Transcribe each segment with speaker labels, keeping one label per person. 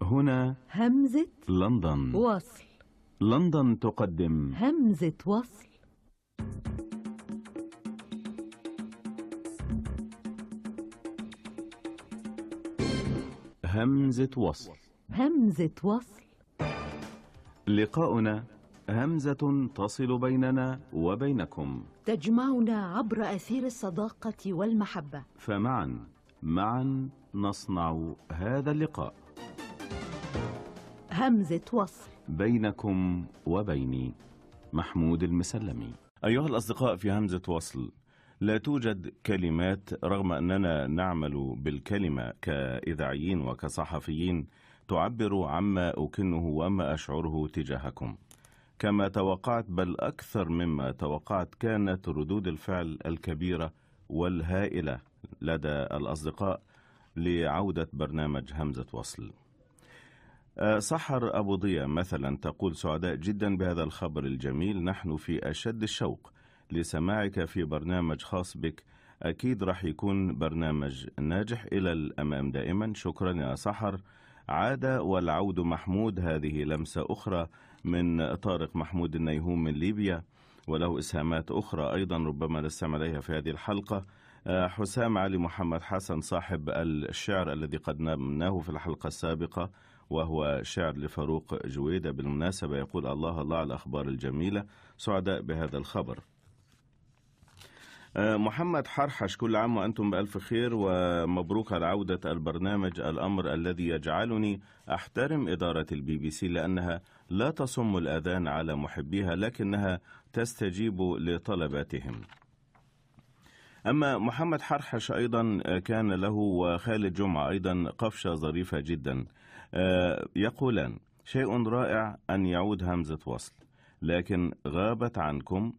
Speaker 1: هنا
Speaker 2: همزة
Speaker 1: لندن.
Speaker 2: وصل.
Speaker 1: لندن تقدم
Speaker 2: همزة وصل.
Speaker 1: همزة وصل.
Speaker 2: همزة وصل.
Speaker 1: لقاؤنا همزة تصل بيننا وبينكم،
Speaker 2: تجمعنا عبر أثير الصداقة والمحبة،
Speaker 1: معا نصنع هذا اللقاء.
Speaker 2: همزة وصل
Speaker 1: بينكم وبيني، محمود المسلمي. أيها الأصدقاء، في همزة وصل لا توجد كلمات، رغم أننا نعمل بالكلمة كإذاعيين وكصحفيين، تعبر عما أكنه وما أشعره تجاهكم. كما توقعت، بل أكثر مما توقعت، كانت ردود الفعل الكبيرة والهائلة لدى الأصدقاء لعودة برنامج همزة وصل. سحر أبو ضياء مثلا تقول: سعداء جدا بهذا الخبر الجميل، نحن في أشد الشوق لسماعك في برنامج خاص بك، أكيد راح يكون برنامج ناجح إلى الأمام دائما. شكرا يا سحر. عاد والعود محمود، هذه لمسة أخرى من طارق محمود النيهوم من ليبيا، وله إسهامات أخرى أيضا ربما نستمع إليها في هذه الحلقة. حسام علي محمد حسن صاحب الشعر الذي قدمناه في الحلقة السابقة، وهو شعر لفاروق جويدة بالمناسبة، يقول: الله الله على الأخبار الجميلة، سعداء بهذا الخبر. محمد حرحش: كل عام وأنتم بألف خير، ومبروك على عودة البرنامج، الأمر الذي يجعلني أحترم إدارة BBC لأنها لا تصم الآذان على محبيها، لكنها تستجيب لطلباتهم. أما محمد حرحش أيضا كان له وخالد جمعة أيضا قفشة ظريفة جدا، يقولان: شيء رائع أن يعود همزة وصل، لكن غابت عنكم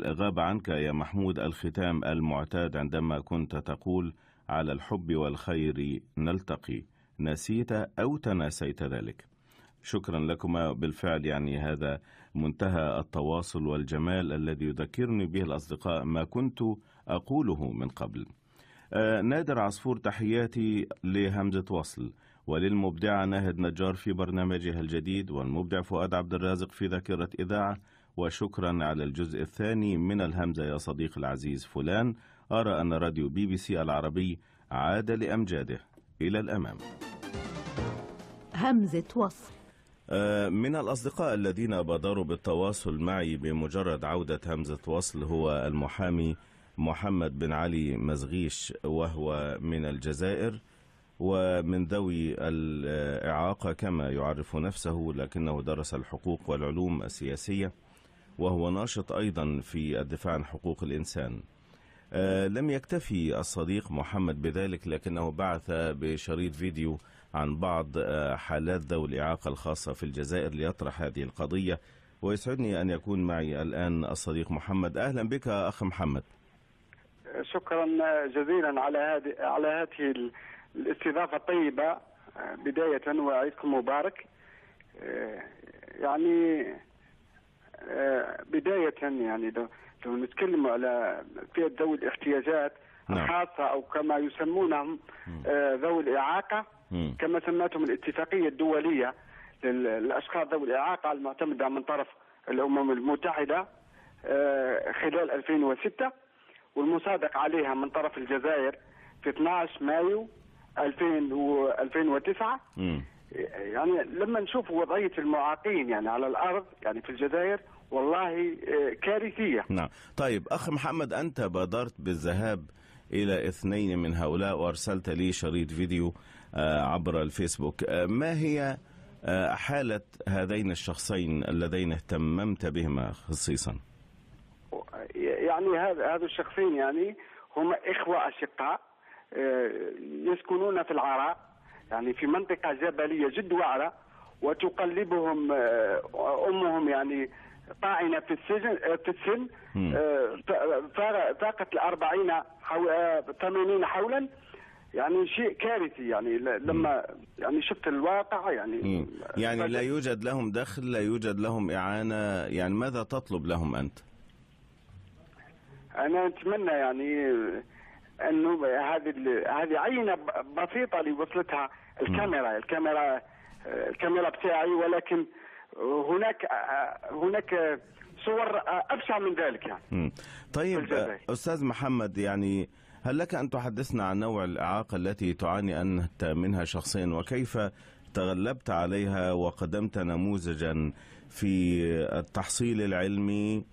Speaker 1: غاب عنك يا محمود الختام المعتاد عندما كنت تقول: على الحب والخير نلتقي، نسيت أو تناسيت ذلك. شكرا لكما، بالفعل يعني هذا منتهى التواصل والجمال الذي يذكرني به الأصدقاء ما كنت أقوله من قبل. نادر عصفور: تحياتي لهمزة وصل وللمبدعة ناهد نجار في برنامجها الجديد، والمبدع فؤاد عبد الرازق في ذاكرة إذاعة، وشكرا على الجزء الثاني من الهمزة يا صديق العزيز فلان. أرى أن راديو BBC العربي عاد لأمجاده إلى الأمام.
Speaker 2: همزة وصل.
Speaker 1: من الأصدقاء الذين بادروا بالتواصل معي بمجرد عودة همزة وصل هو المحامي محمد بن علي مزغيش، وهو من الجزائر ومن ذوي الإعاقة كما يعرف نفسه، لكنه درس الحقوق والعلوم السياسية، وهو ناشط أيضا في الدفاع عن حقوق الإنسان. لم يكتفي الصديق محمد بذلك، لكنه بعث بشريط فيديو عن بعض حالات ذوي الإعاقة الخاصة في الجزائر ليطرح هذه القضية، ويسعدني أن يكون معي الآن الصديق محمد. أهلا بك أخ محمد.
Speaker 3: شكرا جزيلا على هذه الاستضافة الطيبة بداية، وعيدكم مبارك. يعني بداية يعني لو نتكلم على فئة ذوي الاحتياجات الخاصة أو كما يسمونهم ذوي الإعاقة، كما سمتهم الاتفاقية الدولية للأشخاص ذوي الإعاقة المعتمدة من طرف الأمم المتحدة خلال 2006، والمصادق عليها من طرف الجزائر في 12 مايو 2009. يعني لما نشوف وضعية المعاقين يعني على الأرض يعني في الجزائر والله كارثية.
Speaker 1: نعم. طيب أخ محمد، أنت بادرت بالذهاب إلى 2 من هؤلاء وأرسلت لي شريط فيديو عبر الفيسبوك. ما هي حالة هذين الشخصين اللذين اهتممت بهما خصيصا؟
Speaker 3: يعني هذا الشخصين يعني هم إخوة أشقاء يسكنون في العراء، يعني في منطقة جبلية جد وعرة، وتقلبهم أمهم يعني طاعنة في السن، فاقت 80 حولا. يعني شيء كارثي، يعني لما يعني شفت الواقع يعني
Speaker 1: لا يوجد لهم دخل، لا يوجد لهم إعانة، يعني ماذا تطلب لهم أنت؟
Speaker 3: أنا أتمنى يعني أنه هذه عينة بسيطة اللي وصلتها الكاميرا بتاعي، ولكن هناك صور أبشع من ذلك يعني.
Speaker 1: طيب أستاذ محمد، يعني هل لك أن تحدثنا عن نوع الإعاقة التي تعاني أنت منها شخصيا، وكيف تغلبت عليها وقدمت نموذجا في التحصيل العلمي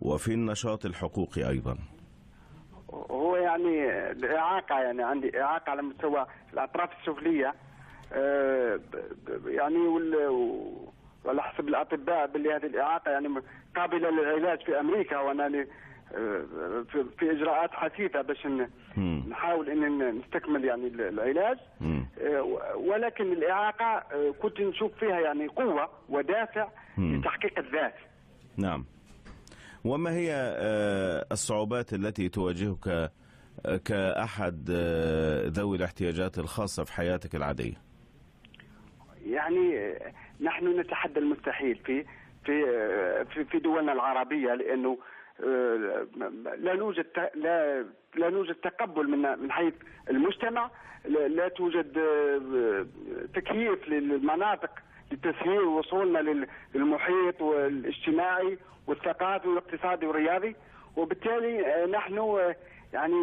Speaker 1: وفي النشاط الحقوقي أيضا؟
Speaker 3: هو يعني الإعاقة، يعني عندي إعاقة على مستوى الأطراف السفلية، يعني وعلى حسب الأطباء باللي هذه الإعاقة يعني قابلة للعلاج في أمريكا، وأنا في إجراءات حثيثة باش نحاول أن نستكمل يعني العلاج. ولكن الإعاقة كنت نشوف فيها يعني قوة ودافع لتحقيق الذات.
Speaker 1: نعم. وما هي الصعوبات التي تواجهك كأحد ذوي الاحتياجات الخاصة في حياتك العادية؟
Speaker 3: يعني نحن نتحدى المستحيل في دولنا العربية، لأنه لا نوجد تقبل من حيث المجتمع، لا توجد تكييف للمناطق لتسهيل وصولنا للمحيط والاجتماعي والثقافي والاقتصادي والرياضي، وبالتالي نحن يعني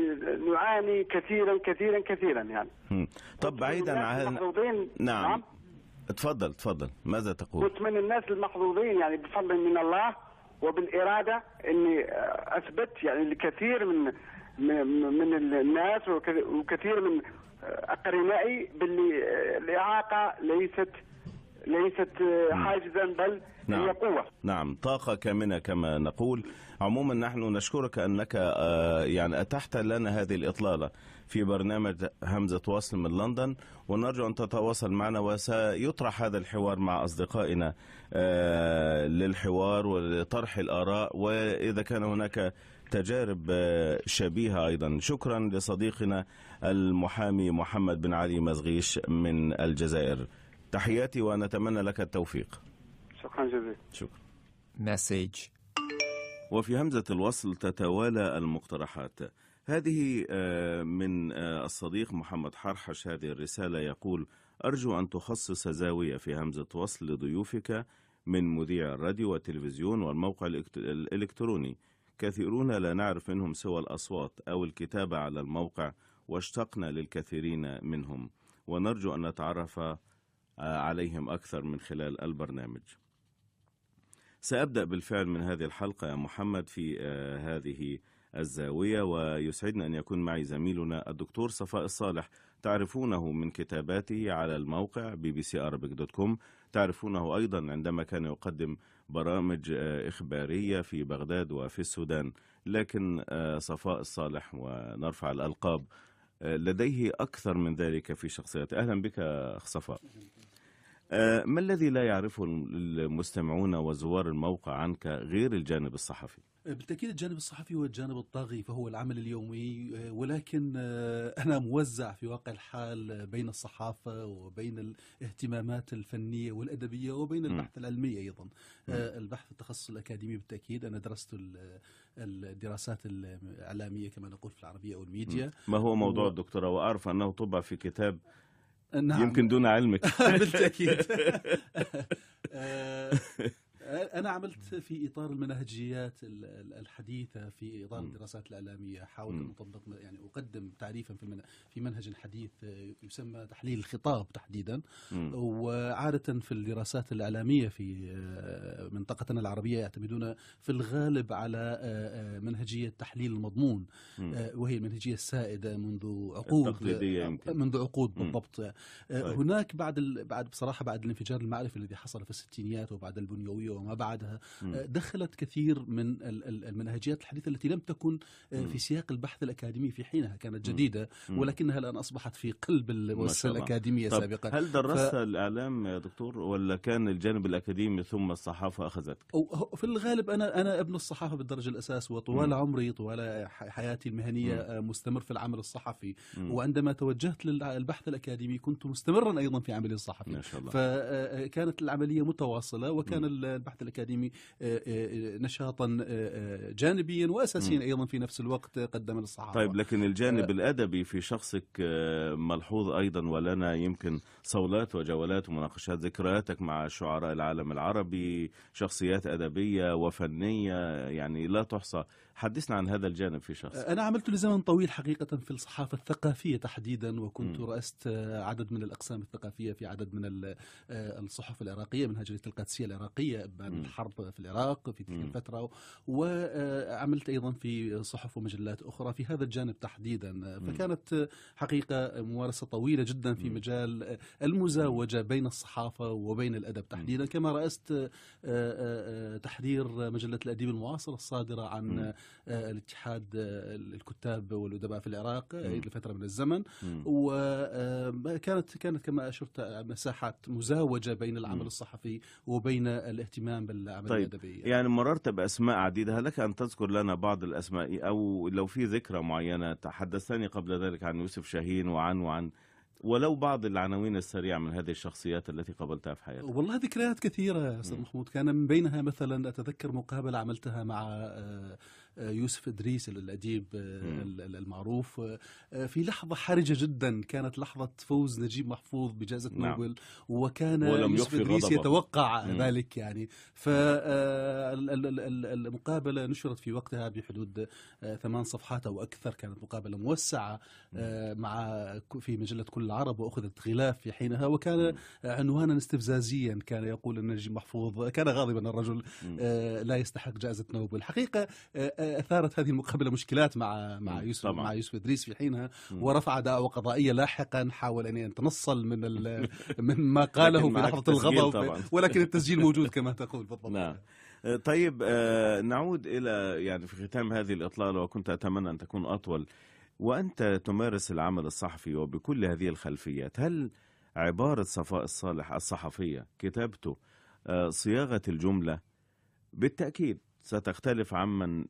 Speaker 3: نعاني كثيرا كثيرا كثيرا يعني.
Speaker 1: طب بعيدا عن نعم تفضل ماذا تقول؟
Speaker 3: كنت من الناس المحظوظين يعني بفضل من الله وبالإرادة اني اثبت يعني لكثير من الناس وكثير من اقرنائي باللي الإعاقة ليست حاجزا، بل هي قوة.
Speaker 1: نعم، طاقة كامنة كما نقول. عموما نحن نشكرك أنك يعني أتحت لنا هذه الإطلالة في برنامج همزة وصل من لندن، ونرجو أن تتواصل معنا وسيطرح هذا الحوار مع أصدقائنا للحوار ولطرح الآراء، وإذا كان هناك تجارب شبيهة أيضا. شكرا لصديقنا المحامي محمد بن علي مزغيش من الجزائر. تحياتي ونتمنى لك التوفيق.
Speaker 3: شكرا جزيلا.
Speaker 1: شكرا.
Speaker 4: مسج.
Speaker 1: وفي همزة الوصل تتوالى المقترحات. هذه من الصديق محمد حرحش. هذه الرسالة يقول: أرجو أن تخصص زاوية في همزة وصل لضيوفك من مذيع الراديو والتلفزيون والموقع الإلكتروني. كثيرون لا نعرف منهم سوى الأصوات أو الكتابة على الموقع، واشتقنا للكثيرين منهم، ونرجو أن نتعرف عليهم أكثر من خلال البرنامج. سأبدأ بالفعل من هذه الحلقة يا محمد في هذه الزاوية، ويسعدنا أن يكون معي زميلنا الدكتور صفاء الصالح. تعرفونه من كتاباته على الموقع bbcarabic.com، تعرفونه أيضا عندما كان يقدم برامج إخبارية في بغداد وفي السودان. لكن صفاء الصالح، ونرفع الألقاب، لديه أكثر من ذلك في شخصيته. أهلا بك أخ صفاء. ما الذي لا يعرفه المستمعون وزوار الموقع عنك غير الجانب الصحفي؟
Speaker 5: بالتأكيد الجانب الصحفي هو الجانب الطاغي، فهو العمل اليومي، ولكن أنا موزع في واقع الحال بين الصحافة وبين الاهتمامات الفنية والأدبية وبين البحث العلمي أيضا. البحث التخصص الأكاديمي بالتأكيد أنا درست الدراسات الإعلامية كما نقول في العربية أو الميديا.
Speaker 1: ما هو موضوع الدكتوراه؟ وأعرف أنه طبع في كتاب.
Speaker 5: نعم.
Speaker 1: يمكن دون علمك.
Speaker 5: بالتأكيد. أنا عملت في إطار المنهجيات الحديثة في إطار الدراسات الإعلامية. حاولت أن أطبق يعني أقدم تعريفا في منهج حديث يسمى تحليل الخطاب تحديدا. وعادة في الدراسات الإعلامية في منطقتنا العربية يعتمدون في الغالب على منهجية تحليل المضمون، وهي المنهجية السائدة منذ عقود بالضبط. هناك بعد بصراحة بعد الانفجار المعرفي الذي حصل في الستينيات وبعد البنيوية وما بعدها، دخلت كثير من المنهجيات الحديثة التي لم تكن في سياق البحث الأكاديمي في حينها، كانت جديدة ولكنها الآن أصبحت في قلب المؤسسة الأكاديمية سابقا.
Speaker 1: هل درست الإعلام يا دكتور، ولا كان الجانب الأكاديمي ثم الصحافة أخذتك؟
Speaker 5: في الغالب أنا ابن الصحافة بالدرجة الأساس، وطوال عمري طوال حياتي المهنية مستمر في العمل الصحفي. وعندما توجهت للبحث الأكاديمي كنت مستمرا أيضا في عملي الصحفي.
Speaker 1: ما شاء الله.
Speaker 5: فكانت العملية متواصلة، وكان البحث الأكاديمي الأكاديمي نشاطا جانبيا وأساسيا أيضا في نفس الوقت قدم للصحافة.
Speaker 1: طيب، لكن الجانب الأدبي في شخصك ملحوظ أيضا، ولنا يمكن صولات وجولات ومناقشات، ذكرياتك مع شعراء العالم العربي، شخصيات أدبية وفنية يعني لا تحصى. حدثنا عن هذا الجانب في شخصك.
Speaker 5: أنا عملت لزمن طويل حقيقة في الصحافة الثقافية تحديدا، وكنت رأست عدد من الأقسام الثقافية في عدد من الصحف العراقية، من هجرية القادسية العراقية بعد الحرب في العراق في تلك الفترة، وعملت أيضا في صحف ومجلات أخرى في هذا الجانب تحديدا. فكانت حقيقة ممارسة طويلة جدا في مجال المزاوجة بين الصحافة وبين الأدب تحديدا، كما رأست تحرير مجلة الأديب المعاصر الصادرة عن الاتحاد الكتاب والأدباء في العراق لفترة من الزمن، وكانت كما أشرت مساحات مزاوجة بين العمل الصحفي وبين الاهتمام بالعمل الأدبي.
Speaker 1: يعني مررت بأسماء عديدة، لك أن تذكر لنا بعض الأسماء، أو لو في ذكرى معينة. تحدثتني قبل ذلك عن يوسف شاهين وعن ولو بعض العناوين السريعة من هذه الشخصيات التي قابلتها في حياتك.
Speaker 5: والله ذكريات كثيرة يا أستاذ محمود، كان من بينها مثلا أتذكر مقابلة عملتها مع يوسف إدريس الأديب المعروف في لحظة حرجة جدا، كانت لحظة فوز نجيب محفوظ بجائزة نوبل، وكان يوسف إدريس يتوقع ذلك يعني. فالمقابلة نشرت في وقتها بحدود 8 صفحات أو أكثر، كانت مقابلة موسعة في مجلة كل العرب، وأخذت غلاف في حينها، وكان عنوانا استفزازيا، كان يقول أن نجيب محفوظ كان غاضبا، الرجل لا يستحق جائزة نوبل. حقيقة أثارت هذه المقابلة مشكلات مع يوسف إدريس في حينها، ورفع دعوى قضائية لاحقا، حاول أن يتنصل من ما قاله في لحظة الغضب، ولكن التسجيل موجود كما تقول بالضبط.
Speaker 1: نعم. طيب، نعود إلى يعني في ختام هذه الإطلالة، وكنت أتمنى أن تكون أطول. وأنت تمارس العمل الصحفي وبكل هذه الخلفيات، هل عبارة صفاء الصالح الصحفية كتابته صياغة الجملة بالتأكيد ستختلف عمن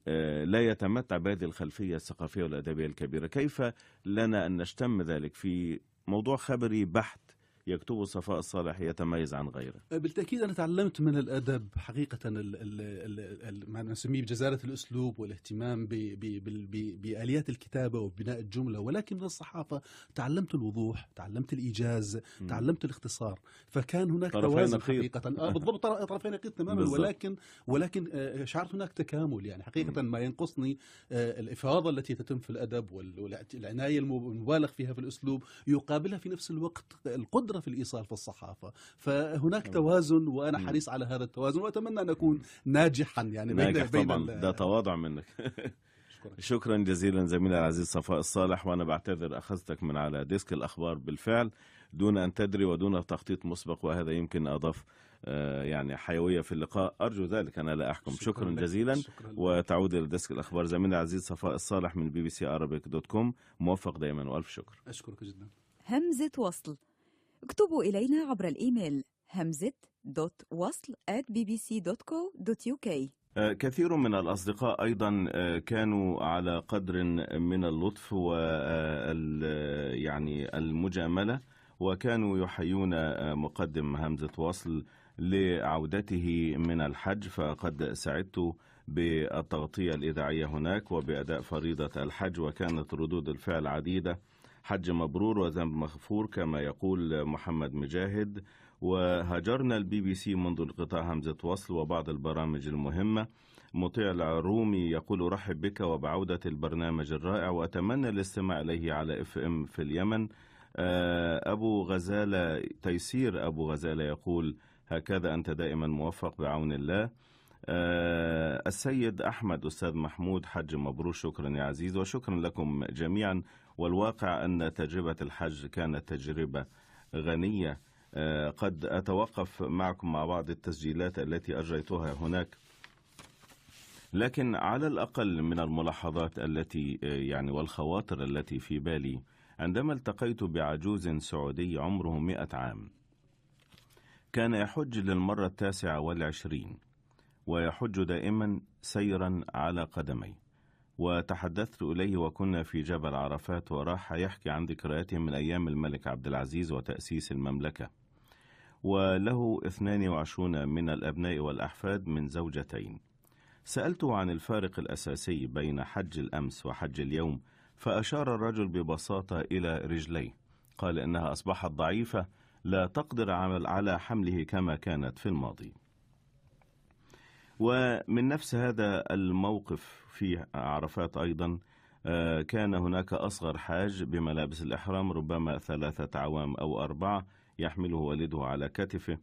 Speaker 1: لا يتمتع بهذه الخلفية الثقافية والأدبية الكبيرة؟ كيف لنا أن نشتم ذلك في موضوع خبري بحت يكتبه صفاء الصالح يتميز عن غيره؟
Speaker 5: بالتأكيد أنا تعلمت من الأدب حقيقة ما نسميه بجزالة الأسلوب والاهتمام بآليات الكتابة وبناء الجملة، ولكن من الصحافة تعلمت الوضوح، تعلمت الإيجاز، تعلمت الاختصار. فكان هناك توازن حقيقة. بالضبط، طرفين نقيض تماما، ولكن شعرت هناك تكامل. يعني حقيقة ما ينقصني الإفاضة التي تتم في الأدب والعناية المبالغ فيها في الأسلوب، يقابلها في نفس الوقت القدرة في الإيصال في الصحافة. فهناك توازن، وأنا حريص على هذا التوازن، وأتمنى أن أكون ناجحا يعني بين
Speaker 1: طبعا. ده تواضع منك. شكرا جزيلا زميلي العزيز صفاء الصالح، وأنا بعتذر أخذتك من على ديسك الأخبار بالفعل دون أن تدري ودون تخطيط مسبق، وهذا يمكن أضاف يعني حيوية في اللقاء، أرجو ذلك، أنا لا أحكم. شكرا جزيلا. وتعود إلى ديسك الأخبار زميلي العزيز صفاء الصالح من bbcarabic.com. موفق دائما وألف شكر.
Speaker 5: أشكرك جدا.
Speaker 4: همزة وصل، اكتبوا إلينا عبر الإيميل همزة.وصل@bbc.co.uk.
Speaker 1: كثير من الأصدقاء أيضا كانوا على قدر من اللطف يعني المجاملة، وكانوا يحيون مقدم همزة وصل لعودته من الحج، فقد سعدت بالتغطية الإذاعية هناك وبأداء فريضة الحج، وكانت ردود الفعل عديدة. حج مبرور وذنب مغفور كما يقول محمد مجاهد. وهجرنا الBBC منذ انقطاع همزة وصل وبعض البرامج المهمة. مطيع العرومي يقول رحب بك وبعودة البرنامج الرائع، وأتمنى الاستماع إليه على FM في اليمن. أبو غزالة تيسير أبو غزالة يقول هكذا أنت دائما موفق بعون الله. السيد أحمد أستاذ محمود حج مبرور، شكرا يا عزيز، وشكرا لكم جميعا. والواقع أن تجربة الحج كانت تجربة غنية. قد أتوقف معكم مع بعض التسجيلات التي أجريتها هناك، لكن على الأقل من الملاحظات التي يعني والخواطر التي في بالي عندما التقيت بعجوز سعودي عمره 100 عام، كان يحج للمرة 29 ويحج دائما سيرا على قدميه. وتحدثت إليه وكنا في جبل عرفات، وراح يحكي عن ذكرياته من أيام الملك عبد العزيز وتأسيس المملكة. وله 22 من الأبناء والأحفاد من زوجتين. سألته عن الفارق الأساسي بين حج الأمس وحج اليوم، فأشار الرجل ببساطة إلى رجليه. قال إنها أصبحت ضعيفة لا تقدر على حمله كما كانت في الماضي. ومن نفس هذا الموقف في عرفات أيضا كان هناك أصغر حاج بملابس الإحرام، ربما 3 أعوام أو 4، يحمله والده على كتفه،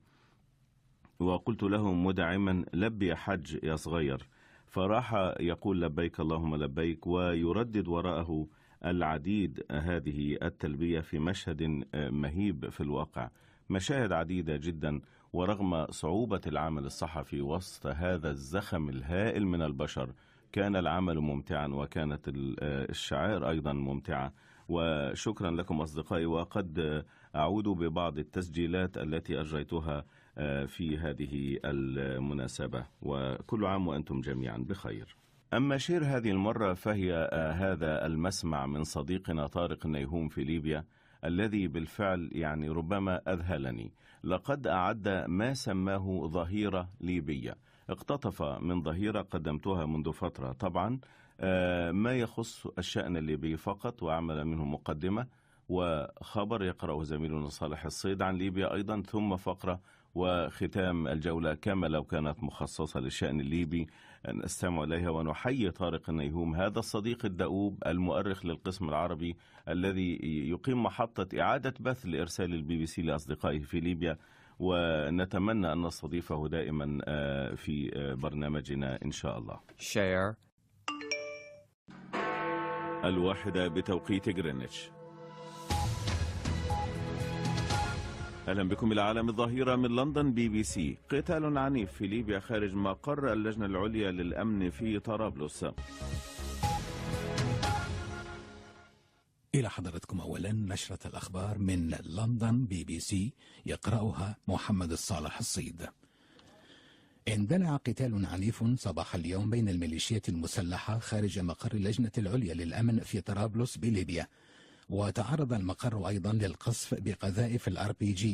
Speaker 1: وقلت له مدعما: لبي يا حج يا صغير، فراح يقول لبيك اللهم لبيك، ويردد وراءه العديد هذه التلبية في مشهد مهيب في الواقع، مشاهد عديدة جدا. ورغم صعوبة العمل الصحفي وسط هذا الزخم الهائل من البشر، كان العمل ممتعا، وكانت الشعائر أيضا ممتعة. وشكرا لكم أصدقائي، وقد أعود ببعض التسجيلات التي أجريتها في هذه المناسبة، وكل عام وأنتم جميعا بخير. أما شير هذه المرة فهي هذا المسمع من صديقنا طارق النيهوم في ليبيا، الذي بالفعل يعني ربما أذهلني. لقد أعد ما سماه ظهيرة ليبية، اقتطف من ظهيرة قدمتها منذ فترة، طبعا ما يخص الشأن الليبي فقط، وعمل منه مقدمة وخبر يقرأه زميلنا صالح الصيد عن ليبيا أيضا، ثم فقرة وختام الجولة كما لو كانت مخصصة للشأن الليبي نستمع إليها. ونحيي طارق النيهوم، هذا الصديق الدؤوب المؤرخ للقسم العربي الذي يقيم محطة إعادة بث لإرسال الBBC لأصدقائه في ليبيا، ونتمنى أن نستضيفه دائما في برنامجنا إن شاء الله.
Speaker 6: Share
Speaker 1: 1 بتوقيت غرينتش. أهلا بكم إلى عالم الظهيرة من لندن BBC. قتال عنيف في ليبيا خارج مقر اللجنة العليا للأمن في طرابلس.
Speaker 7: إلى حضرتكم أولا نشرة الأخبار من لندن BBC، يقرأها محمد الصالح الصيد. اندلع قتال عنيف صباح اليوم بين الميليشيات المسلحة خارج مقر اللجنة العليا للأمن في طرابلس بليبيا، وتعرض المقر أيضا للقصف بقذائف الRPG.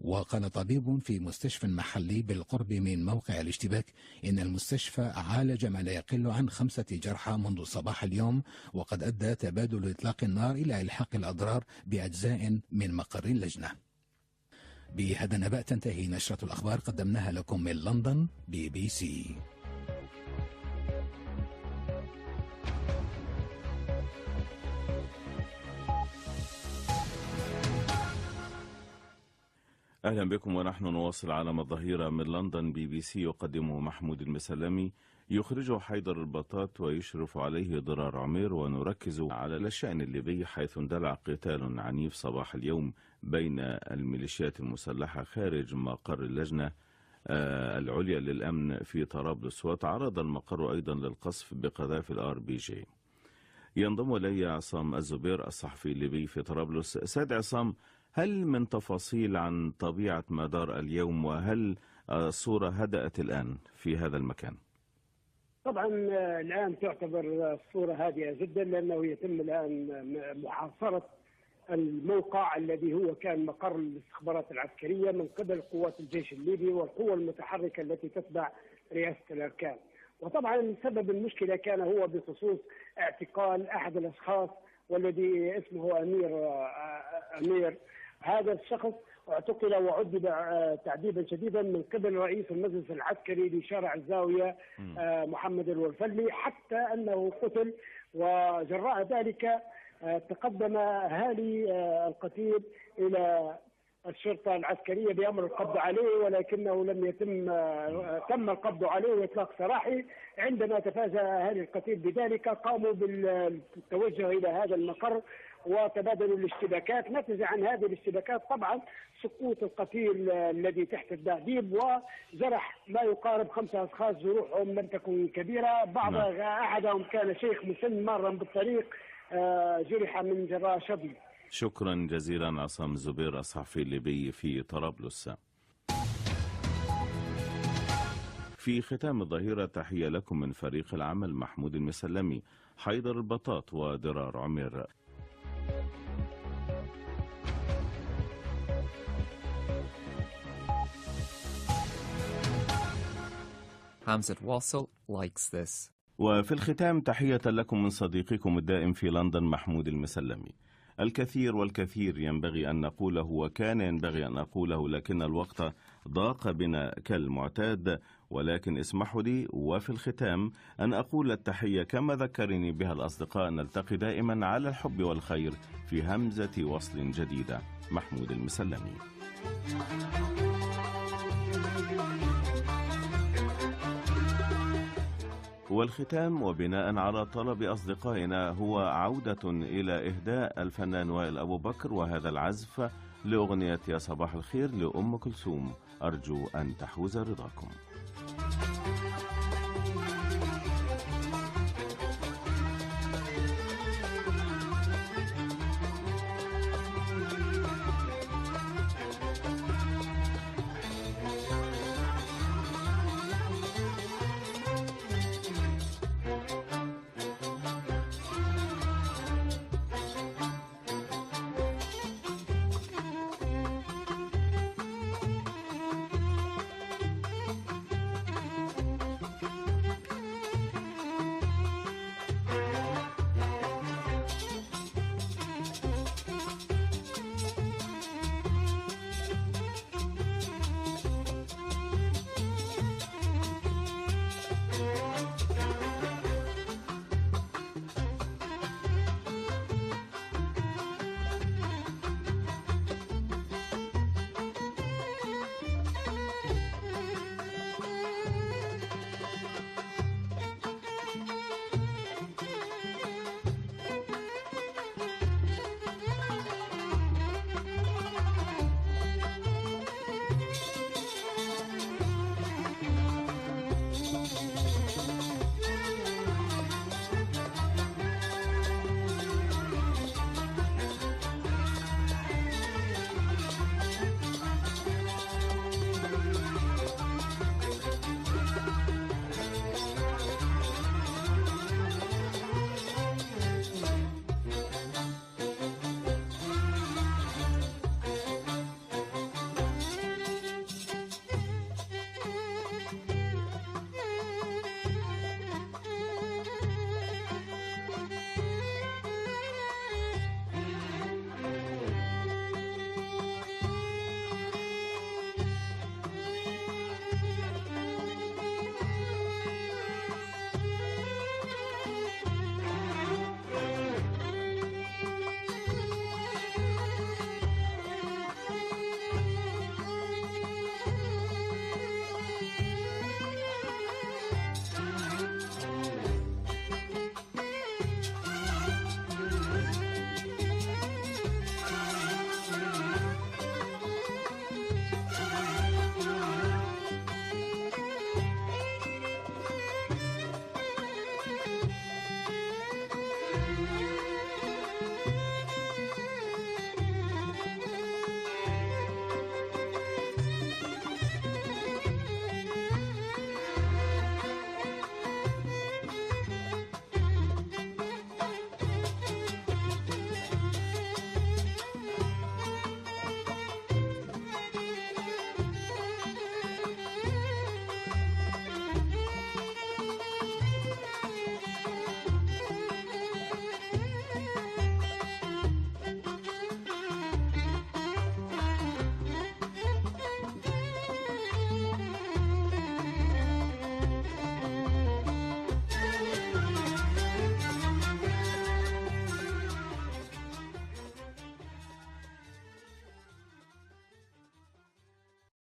Speaker 7: وقال طبيب في مستشفى محلي بالقرب من موقع الاشتباك إن المستشفى عالج ما لا يقل عن 5 جرحى منذ صباح اليوم، وقد أدى تبادل إطلاق النار إلى إلحاق الأضرار بأجزاء من مقر اللجنة. بهذا النبأ تنتهي نشرة الأخبار، قدمناها لكم من لندن BBC.
Speaker 1: أهلا بكم، ونحن نواصل عالم الظهيرة من لندن BBC، يقدمه محمود المسلمي، يخرجه حيدر البطاط ويشرف عليه ضرار عمير. ونركز على الشأن الليبي، حيث اندلع قتال عنيف صباح اليوم بين الميليشيات المسلحة خارج مقر اللجنة العليا للأمن في طرابلس، وتعرض المقر أيضا للقصف بقذائف الRPG. ينضم إلي عصام الزبير الصحفي الليبي في طرابلس. سيد عصام، هل من تفاصيل عن طبيعة ما دار اليوم، وهل الصورة هدأت الآن في هذا المكان؟
Speaker 8: طبعا الآن تعتبر الصورة هادئة جدا، لأنه يتم الآن محاصرة الموقع الذي هو كان مقر الاستخبارات العسكرية من قبل قوات الجيش الليبي والقوى المتحركة التي تتبع رئاسة الأركان. وطبعا سبب المشكلة كان هو بخصوص اعتقال أحد الأشخاص والذي اسمه أمير. هذا الشخص اعتقل وعذب تعذيبا شديدا من قبل رئيس المجلس العسكري لشارع الزاوية محمد الولفلي، حتى أنه قتل. وجراء ذلك تقدم أهالي القتيل إلى الشرطة العسكرية بأمر القبض عليه، ولكنه لم تم القبض عليه وإطلاق سراحي. عندما تفاجأ أهالي القتيل بذلك قاموا بالتوجه إلى هذا المقر وتبادلوا الاشتباكات. نتج عن هذه الاشتباكات طبعا سقوط القتيل الذي تحت التعذيب، وجرح ما يقارب 5 أشخاص، جروحهم لم تكن كبيرة. أحدهم كان شيخ مسن مارا بالطريق، جرح من جراء شظي.
Speaker 1: شكرا جزيلا عصام الزبير الصحفي الليبي في طرابلس. في ختام الظهيرة تحية لكم من فريق العمل محمود المسلمي، حيدر البطاط وضرار عمير.
Speaker 6: Hamzat Wasil likes this.
Speaker 1: وفي الختام تحية لكم من صديقكم الدائم في لندن محمود المسلمي. الكثير والكثير ينبغي أن نقوله وكان ينبغي أن أقوله، لكن الوقت ضاق بنا كالمعتاد، ولكن اسمحوا لي وفي الختام أن أقول التحية كما ذكرني بها الأصدقاء. نلتقي دائما على الحب والخير في همزة وصل جديدة. محمود المسلمي. والختام وبناء على طلب أصدقائنا هو عودة إلى إهداء الفنان وائل أبو بكر، وهذا العزف لأغنية يا صباح الخير لأم كلثوم. أرجو أن تحوز رضاكم.